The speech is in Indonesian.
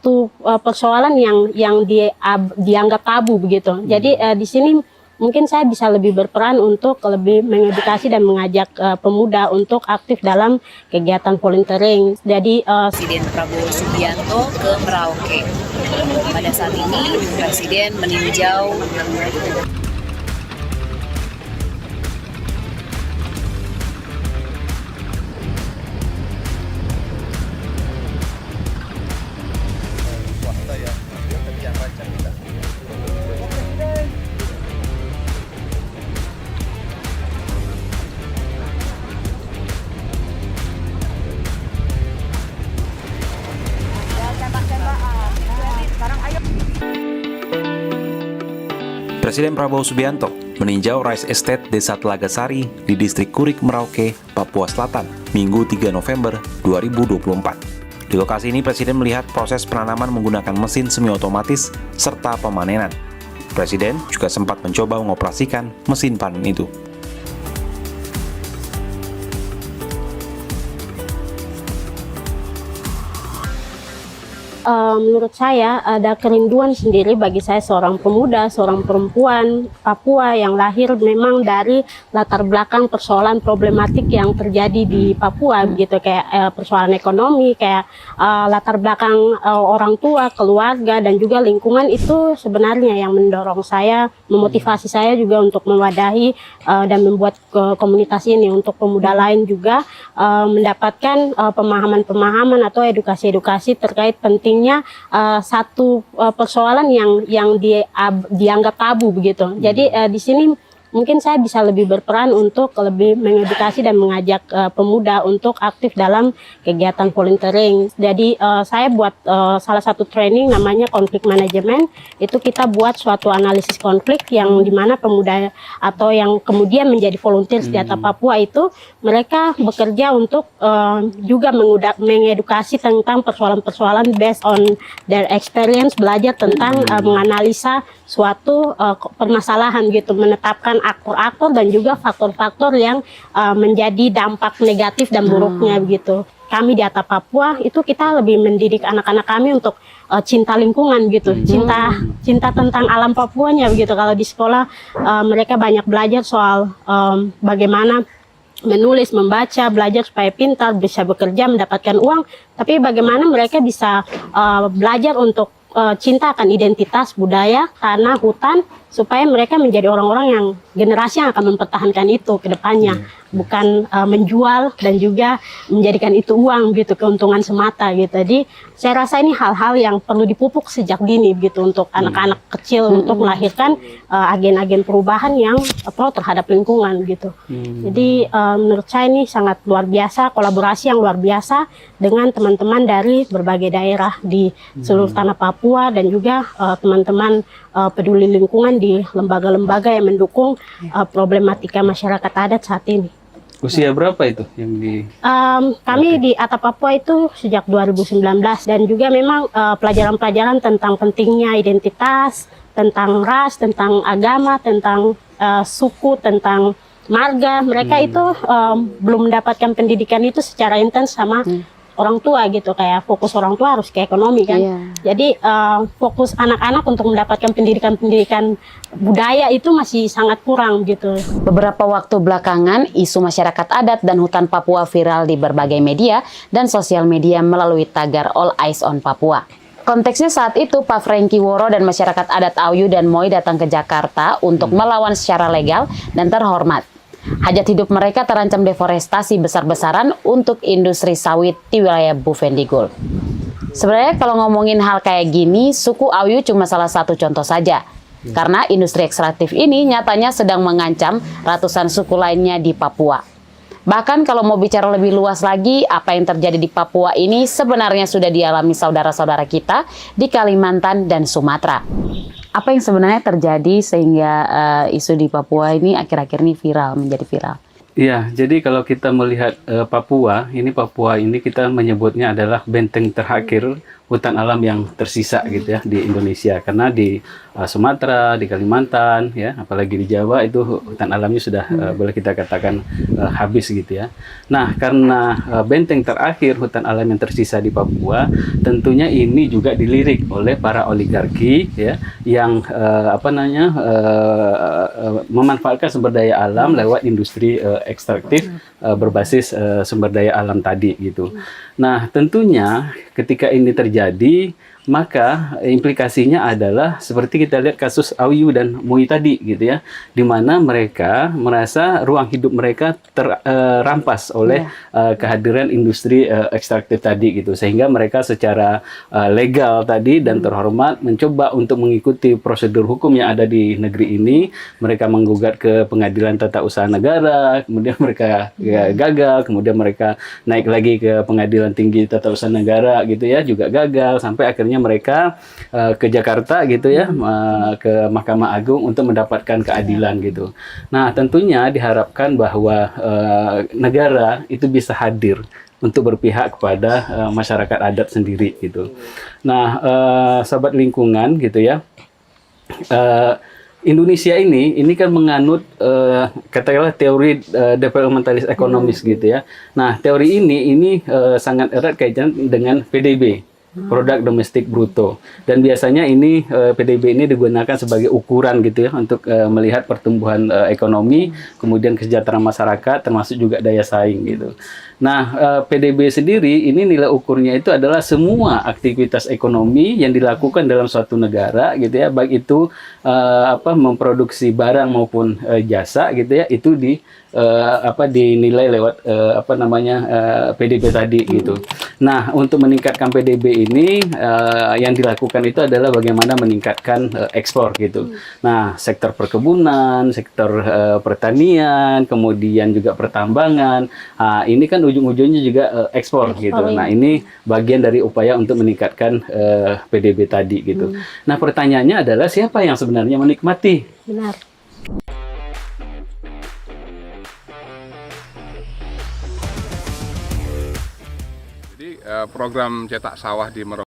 satu persoalan yang dianggap tabu begitu. Jadi di sini mungkin saya bisa lebih berperan untuk lebih mengedukasi dan mengajak pemuda untuk aktif dalam kegiatan volunteering. Jadi Presiden Prabowo Subianto ke Merauke. Pada saat ini Presiden meninjau Presiden Prabowo Subianto meninjau Rice Estate Desa Telagasari di Distrik Kurik, Merauke, Papua Selatan, Minggu 3 November 2024. Di lokasi ini Presiden melihat proses penanaman menggunakan mesin semi otomatis serta pemanenan. Presiden juga sempat mencoba mengoperasikan mesin panen itu. Menurut saya ada kerinduan sendiri bagi saya seorang pemuda, seorang perempuan Papua yang lahir memang dari latar belakang persoalan problematik yang terjadi di Papua gitu, kayak persoalan ekonomi, kayak latar belakang orang tua, keluarga dan juga lingkungan. Itu sebenarnya yang mendorong saya, memotivasi saya juga untuk mewadahi dan membuat komunitas ini untuk pemuda lain juga mendapatkan pemahaman-pemahaman atau edukasi-edukasi terkait pentingnya satu persoalan yang dianggap tabu begitu. Jadi di sini mungkin saya bisa lebih berperan untuk lebih mengedukasi dan mengajak pemuda untuk aktif dalam kegiatan volunteering. Jadi saya buat salah satu training namanya konflik manajemen. Itu kita buat suatu analisis konflik yang dimana pemuda atau yang kemudian menjadi volunteer di Data Papua itu mereka bekerja untuk juga mengedukasi tentang persoalan-persoalan based on their experience, belajar tentang menganalisa suatu permasalahan gitu, menetapkan aktor-aktor dan juga faktor-faktor yang menjadi dampak negatif dan buruknya begitu. Kami di Data Papua itu kita lebih mendidik anak-anak kami untuk cinta lingkungan gitu, cinta tentang alam Papuanya begitu. Kalau di sekolah mereka banyak belajar soal bagaimana menulis, membaca, belajar supaya pintar, bisa bekerja, mendapatkan uang. Tapi bagaimana mereka bisa belajar untuk cinta akan identitas, budaya, tanah, hutan, supaya mereka menjadi orang-orang yang generasi yang akan mempertahankan itu ke depannya, bukan menjual dan juga menjadikan itu uang gitu, keuntungan semata gitu. Jadi saya rasa ini hal-hal yang perlu dipupuk sejak dini gitu untuk anak-anak kecil untuk melahirkan agen-agen perubahan yang pro terhadap lingkungan gitu. Jadi menurut saya ini sangat luar biasa, kolaborasi yang luar biasa dengan teman-teman dari berbagai daerah di seluruh tanah Papua dan juga teman-teman peduli lingkungan di lembaga-lembaga yang mendukung problematika masyarakat adat saat ini. Usia berapa itu yang di? Kami di Data Papua itu sejak 2019 dan juga memang pelajaran-pelajaran tentang pentingnya identitas, tentang ras, tentang agama, tentang suku, tentang marga. Mereka itu belum mendapatkan pendidikan itu secara intens sama orang tua gitu, kayak fokus orang tua harus ke ekonomi kan. Jadi fokus anak-anak untuk mendapatkan pendidikan budaya itu masih sangat kurang gitu. Beberapa waktu belakangan, isu masyarakat adat dan hutan Papua viral di berbagai media dan sosial media melalui tagar All Eyes on Papua. Konteksnya saat itu, Pak Franky Woro dan masyarakat adat Auyu dan Moi datang ke Jakarta untuk melawan secara legal dan terhormat. Hajat hidup mereka terancam deforestasi besar-besaran untuk industri sawit di wilayah Bovendigul. Sebenarnya kalau ngomongin hal kayak gini, suku Auyu cuma salah satu contoh saja. Karena industri ekstraktif ini nyatanya sedang mengancam ratusan suku lainnya di Papua. Bahkan kalau mau bicara lebih luas lagi, apa yang terjadi di Papua ini sebenarnya sudah dialami saudara-saudara kita di Kalimantan dan Sumatera. Apa yang sebenarnya terjadi sehingga isu di Papua ini akhir-akhir ini menjadi viral? Iya, jadi kalau kita melihat Papua ini kita menyebutnya adalah benteng terakhir hutan alam yang tersisa gitu ya di Indonesia, karena di Sumatera, di Kalimantan ya, apalagi di Jawa itu hutan alamnya sudah boleh kita katakan habis gitu ya. Nah, karena benteng terakhir hutan alam yang tersisa di Papua, tentunya ini juga dilirik oleh para oligarki ya yang memanfaatkan sumber daya alam lewat industri ekstraktif berbasis sumber daya alam tadi gitu. Nah, tentunya ketika ini terjadi, maka implikasinya adalah seperti kita lihat kasus Auyu dan Mui tadi gitu ya, di mana mereka merasa ruang hidup mereka terampas oleh kehadiran industri ekstraktif tadi gitu, sehingga mereka secara legal tadi dan terhormat mencoba untuk mengikuti prosedur hukum yang ada di negeri ini. Mereka menggugat ke Pengadilan Tata Usaha Negara, kemudian mereka gagal, kemudian mereka naik lagi ke Pengadilan Tinggi Tata Usaha Negara gitu ya, juga gagal, sampai akhirnya mereka ke Jakarta gitu ya, ke Mahkamah Agung untuk mendapatkan keadilan gitu. Nah, tentunya diharapkan bahwa negara itu bisa hadir untuk berpihak kepada masyarakat adat sendiri gitu. Nah, sahabat lingkungan gitu ya, Indonesia ini kan menganut katakanlah teori developmentalis ekonomis gitu ya. Nah, teori ini sangat erat kaitan dengan PDB, produk domestik bruto, dan biasanya ini PDB ini digunakan sebagai ukuran gitu ya untuk melihat pertumbuhan ekonomi, kemudian kesejahteraan masyarakat, termasuk juga daya saing gitu. Nah, PDB sendiri ini nilai ukurnya itu adalah semua aktivitas ekonomi yang dilakukan dalam suatu negara gitu ya, baik itu memproduksi barang maupun jasa gitu ya, itu dinilai lewat PDB tadi gitu. Nah, untuk meningkatkan PDB ini yang dilakukan itu adalah bagaimana meningkatkan ekspor gitu. Nah, sektor perkebunan, sektor pertanian, kemudian juga pertambangan, ini kan ujung-ujungnya juga ekspor gitu. Nah, ini bagian dari upaya untuk meningkatkan PDB tadi gitu. Nah, pertanyaannya adalah siapa yang sebenarnya menikmati? Benar. Program cetak sawah di Merauke